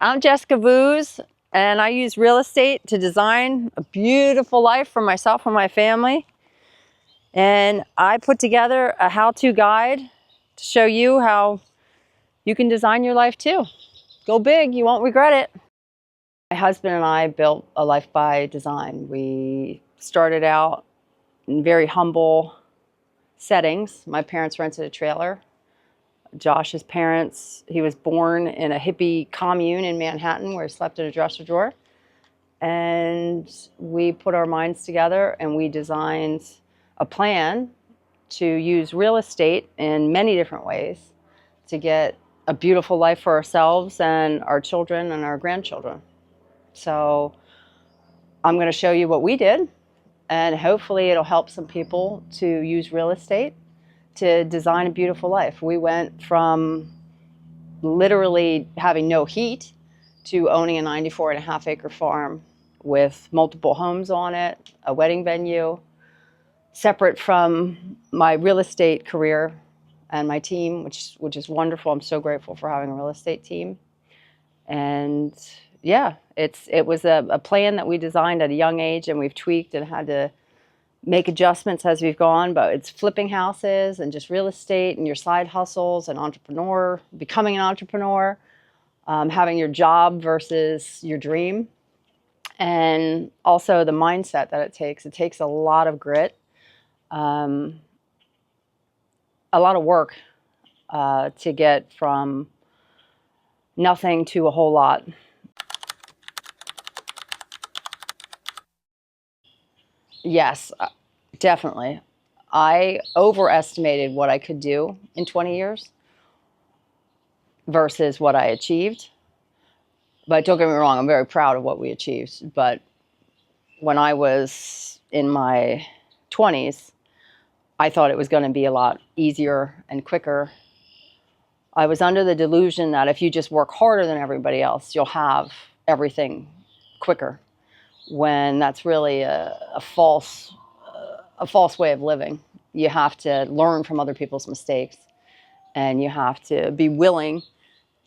I'm Jessica Voos, and I use real estate to design a beautiful life for myself and my family. And I put together a how-to guide to show you how you can design your life too. Go big, you won't regret it. My husband and I built a life by design. We started out in very humble settings. My parents rented a trailer. Josh's parents, he was born in a hippie commune in Manhattan where he slept in a dresser drawer. And we put our minds together and we designed a plan to use real estate in many different ways to get a beautiful life for ourselves and our children and our grandchildren. So I'm going to show you what we did, and hopefully it'll help some people to use real estate to design a beautiful life. We went from literally having no heat to owning a 94.5 acre farm with multiple homes on it, a wedding venue, separate from my real estate career and my team, which is wonderful. I'm so grateful for having a real estate team. And yeah, it was a plan that we designed at a young age, and we've tweaked and had to make adjustments as we've gone, but it's flipping houses and just real estate and your side hustles and becoming an entrepreneur, having your job versus your dream, and also the mindset that it takes. It takes a lot of grit, a lot of work to get from nothing to a whole lot. Yes, definitely. I overestimated what I could do in 20 years versus what I achieved. But don't get me wrong, I'm very proud of what we achieved. But when I was in my 20s, I thought it was going to be a lot easier and quicker. I was under the delusion that if you just work harder than everybody else, you'll have everything quicker, when that's really a false way of living. You have to learn from other people's mistakes, and you have to be willing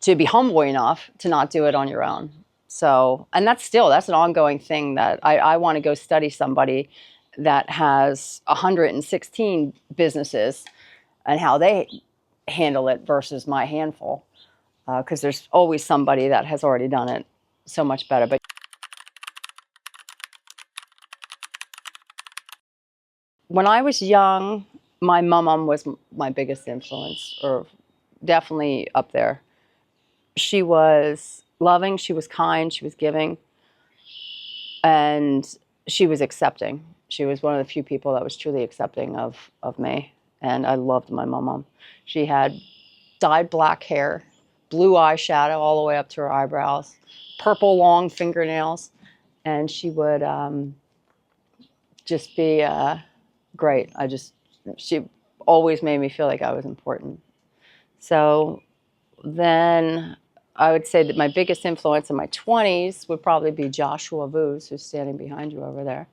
to be humble enough to not do it on your own. So, and that's an ongoing thing that I want to go study somebody that has 116 businesses and how they handle it versus my handful. Because there's always somebody that has already done it so much better. But when I was young, my mom was my biggest influence, or definitely up there. She was loving, she was kind, she was giving, and she was accepting. She was one of the few people that was truly accepting of me, and I loved my mom. She had dyed black hair, blue eyeshadow all the way up to her eyebrows, purple long fingernails, and she would just be great. She always made me feel like I was important. So then I would say that my biggest influence in my 20s would probably be Joshua Voos, who's standing behind you over there.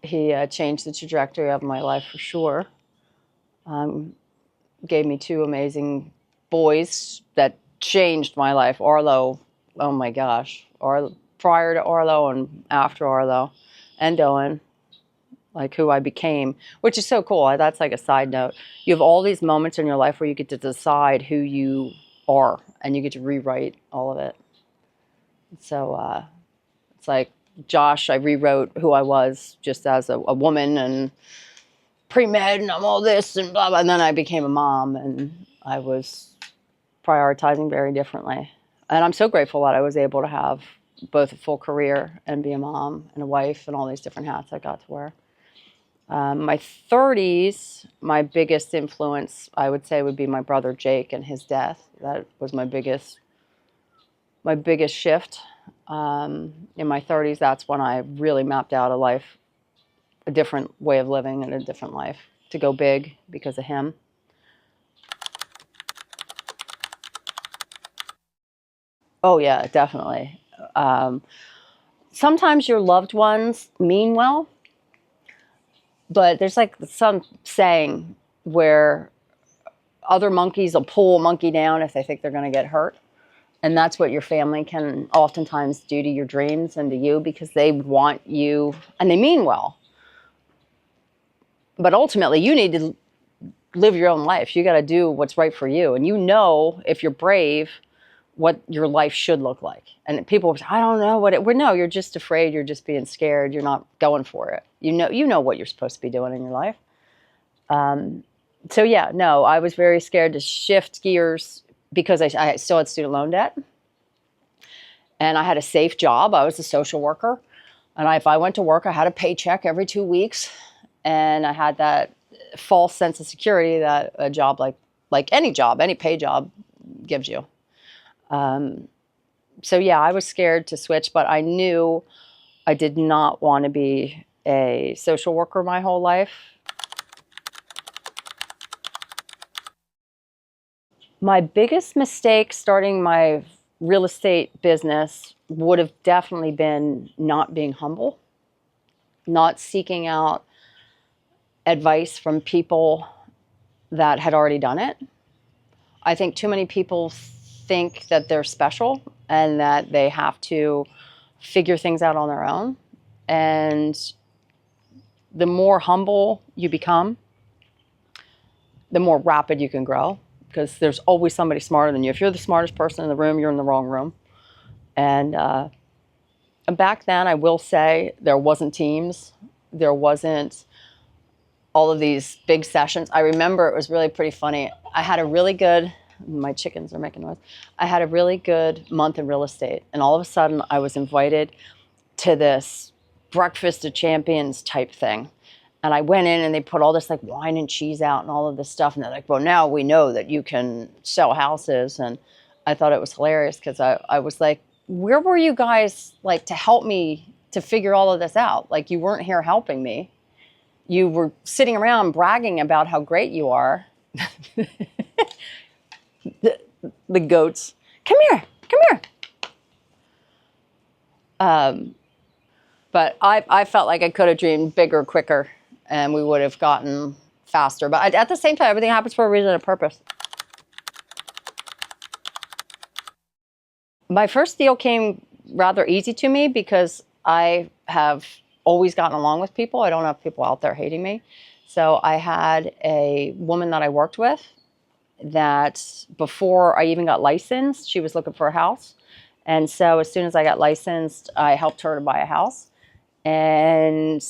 He changed the trajectory of my life for sure. Gave me two amazing boys that changed my life. Arlo, oh my gosh. Prior to Arlo and after Arlo, and Owen, like who I became, which is so cool. That's like a side note. You have all these moments in your life where you get to decide who you are, and you get to rewrite all of it. So it's like Josh, I rewrote who I was just as a woman and pre-med, and I'm all this and blah, blah. And then I became a mom, and I was prioritizing very differently. And I'm so grateful that I was able to have both a full career and be a mom and a wife and all these different hats I got to wear. My 30s, my biggest influence, I would say, would be my brother Jake and his death. That was my biggest shift. In my 30s, that's when I really mapped out a different way of living and a different life, to go big because of him. Oh yeah, definitely. Sometimes your loved ones mean well, but there's like some saying where other monkeys will pull a monkey down if they think they're going to get hurt. And that's what your family can oftentimes do to your dreams and to you, because they want you, and they mean well. But ultimately, you need to live your own life. You got to do what's right for you. And you know, if you're brave, what your life should look like. And people say, I don't know what it, well, no, you're just afraid. You're just being scared. You're not going for it. You know what you're supposed to be doing in your life. So yeah, no, I was very scared to shift gears because I still had student loan debt. And I had a safe job. I was a social worker. And if I went to work, I had a paycheck every 2 weeks. And I had that false sense of security that a job like any job, any pay job gives you. So yeah, I was scared to switch, but I knew I did not want to be a social worker my whole life. My biggest mistake starting my real estate business would have definitely been not being humble, not seeking out advice from people that had already done it. I think too many people think that they're special and that they have to figure things out on their own. And the more humble you become, the more rapid you can grow, because there's always somebody smarter than you. If you're the smartest person in the room, you're in the wrong room. And back then, I will say, there wasn't Teams. There wasn't all of these big sessions. I remember it was really pretty funny. I had a really good, my chickens are making noise. I had a really good month in real estate. And all of a sudden, I was invited to this breakfast of champions type thing. And I went in and they put all this like wine and cheese out and all of this stuff. And they're like, well, now we know that you can sell houses. And I thought it was hilarious because I was like, where were you guys like to help me to figure all of this out? Like, you weren't here helping me. You were sitting around bragging about how great you are. the goats, come here. But I felt like I could have dreamed bigger, quicker, and we would have gotten faster. But at the same time, everything happens for a reason and a purpose. My first deal came rather easy to me because I have always gotten along with people. I don't have people out there hating me. So I had a woman that I worked with that before I even got licensed, she was looking for a house. And so as soon as I got licensed, I helped her to buy a house. And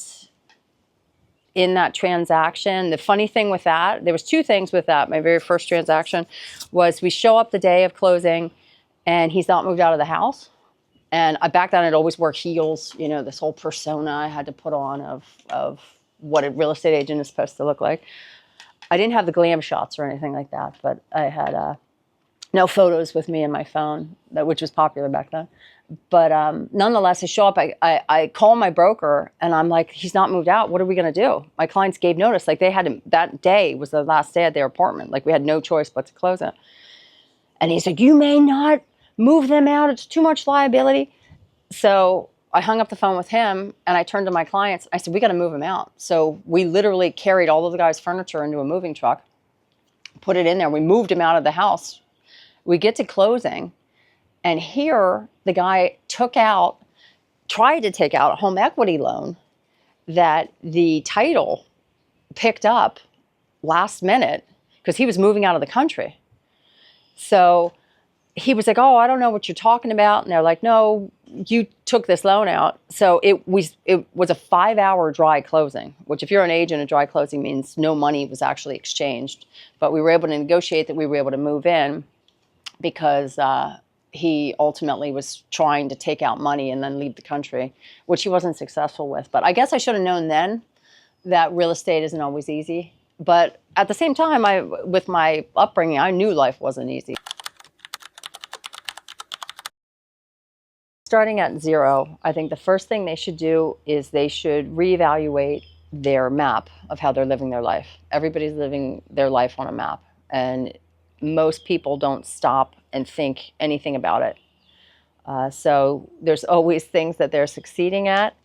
in that transaction, the funny thing with that, there was two things with that. My very first transaction was we show up the day of closing and he's not moved out of the house. And back then I'd always wear heels, you know, this whole persona I had to put on of what a real estate agent is supposed to look like. I didn't have the glam shots or anything like that, but I had no photos with me in my phone, which was popular back then. But nonetheless, I show up, I call my broker and I'm like, he's not moved out. What are we going to do? My clients gave notice. Like, they had to, that day was the last day at their apartment. Like, we had no choice but to close it. And he's like, you may not move them out. It's too much liability. So I hung up the phone with him and I turned to my clients. I said, we got to move them out. So we literally carried all of the guy's furniture into a moving truck, put it in there. We moved him out of the house. We get to closing. And here, the guy tried to take out a home equity loan that the title picked up last minute because he was moving out of the country. So he was like, oh, I don't know what you're talking about. And they're like, no, you took this loan out. So it was a 5-hour dry closing, which if you're an agent, a dry closing means no money was actually exchanged. But we were able to negotiate that we were able to move in because he ultimately was trying to take out money and then leave the country, which he wasn't successful with. But I guess I should have known then that real estate isn't always easy. But at the same time, with my upbringing, I knew life wasn't easy. Starting at zero, I think the first thing they should do is they should reevaluate their map of how they're living their life. Everybody's living their life on a map. And most people don't stop and think anything about it. So there's always things that they're succeeding at,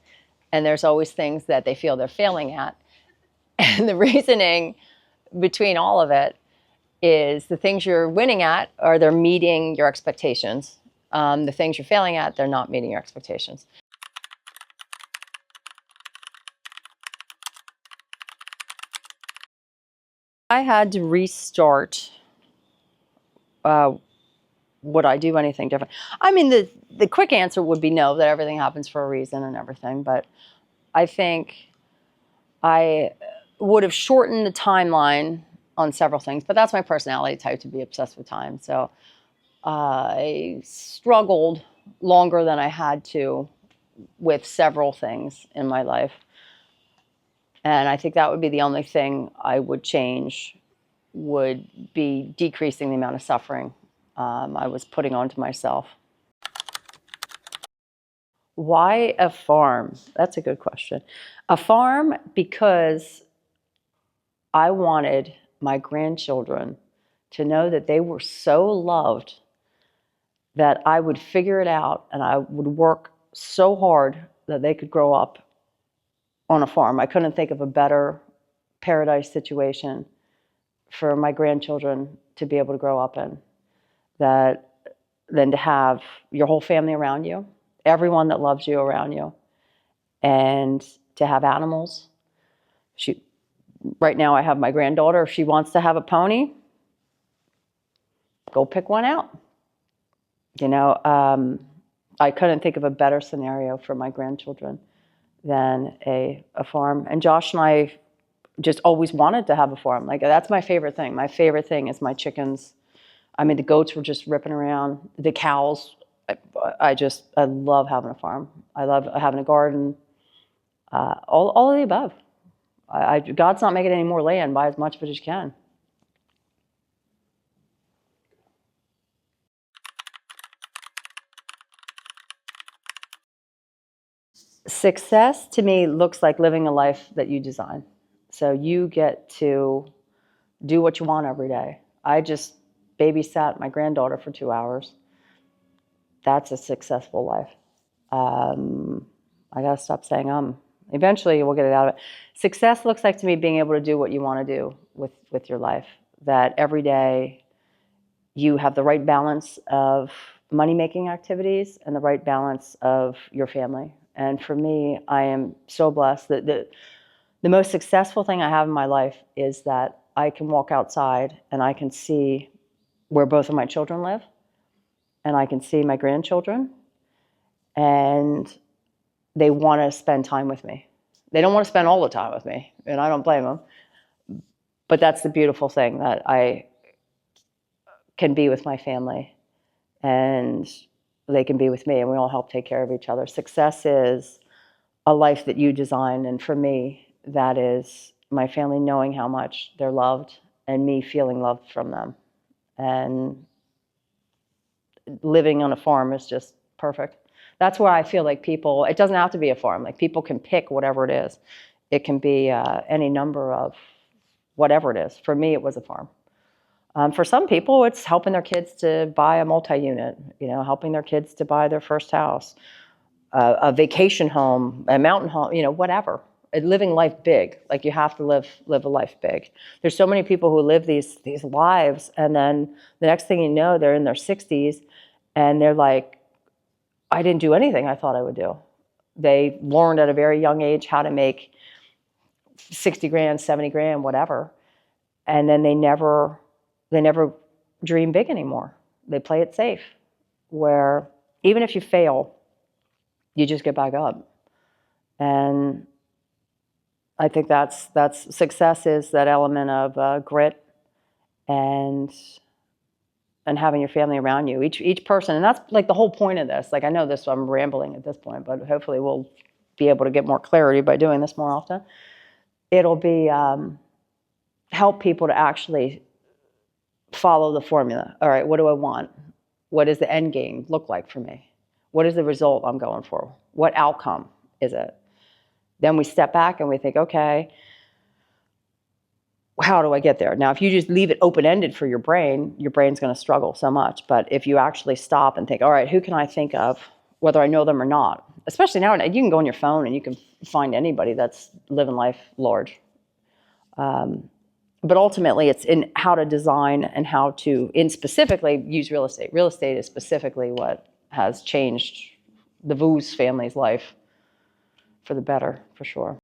and there's always things that they feel they're failing at. And the reasoning between all of it is the things you're winning at, are they're meeting your expectations. The things you're failing at, they're not meeting your expectations. I had to restart. Would I do anything different? I mean, the quick answer would be no, that everything happens for a reason and everything. But I think I would have shortened the timeline on several things. But that's my personality type, to be obsessed with time. So I struggled longer than I had to with several things in my life. And I think that would be the only thing I would change, would be decreasing the amount of suffering I was putting onto myself. Why a farm? That's a good question. A farm because I wanted my grandchildren to know that they were so loved that I would figure it out and I would work so hard that they could grow up on a farm. I couldn't think of a better paradise situation for my grandchildren to be able to grow up in than to have your whole family around you, everyone that loves you around you, and to have animals. Right now I have my granddaughter. If she wants to have a pony, go pick one out. I couldn't think of a better scenario for my grandchildren than a farm. And Josh and I just always wanted to have a farm. Like, that's my favorite thing. My favorite thing is my chickens. I mean, the goats were just ripping around. The cows. I love having a farm. I love having a garden. All of the above. God's not making any more land. Buy as much of it as you can. Success to me looks like living a life that you design. So you get to do what you want every day. I just babysat my granddaughter for 2 hours. That's a successful life. I gotta stop saying eventually we'll get it out of it. Success looks like to me being able to do what you want to do with your life. That every day you have the right balance of money-making activities and the right balance of your family. And for me, I am so blessed that the most successful thing I have in my life is that I can walk outside and I can see where both of my children live, and I can see my grandchildren, and they want to spend time with me. They don't want to spend all the time with me, and I don't blame them. But that's the beautiful thing, that I can be with my family and they can be with me, and we all help take care of each other. Success is a life that you design, and for me, that is my family knowing how much they're loved and me feeling loved from them. And living on a farm is just perfect. That's where I feel like people, it doesn't have to be a farm. Like, people can pick whatever it is. It can be any number of whatever it is. For me, it was a farm. For some people, it's helping their kids to buy a multi-unit, helping their kids to buy their first house, a vacation home, a mountain home, whatever. Living life big. Like, you have to live a life big. There's so many people who live these lives, and then the next thing you know, they're in their 60s, and they're like, I didn't do anything I thought I would do. They learned at a very young age how to make 60 grand, 70 grand, whatever. And then they never dream big anymore. They play it safe, where even if you fail, you just get back up. And I think that's success, is that element of grit and having your family around you, each person. And that's like the whole point of this. Like, I know this, I'm rambling at this point, but hopefully we'll be able to get more clarity by doing this more often. It'll be help people to actually follow the formula. All right, what do I want? What does the end game look like for me? What is the result I'm going for? What outcome is it? Then we step back and we think, okay, how do I get there? Now, if you just leave it open-ended for your brain's going to struggle so much. But if you actually stop and think, all right, who can I think of, whether I know them or not? Especially now, you can go on your phone and you can find anybody that's living life large. but ultimately it's in how to design and how to, in specifically, use real estate. Real estate is specifically what has changed the Voos family's life for the better, for sure.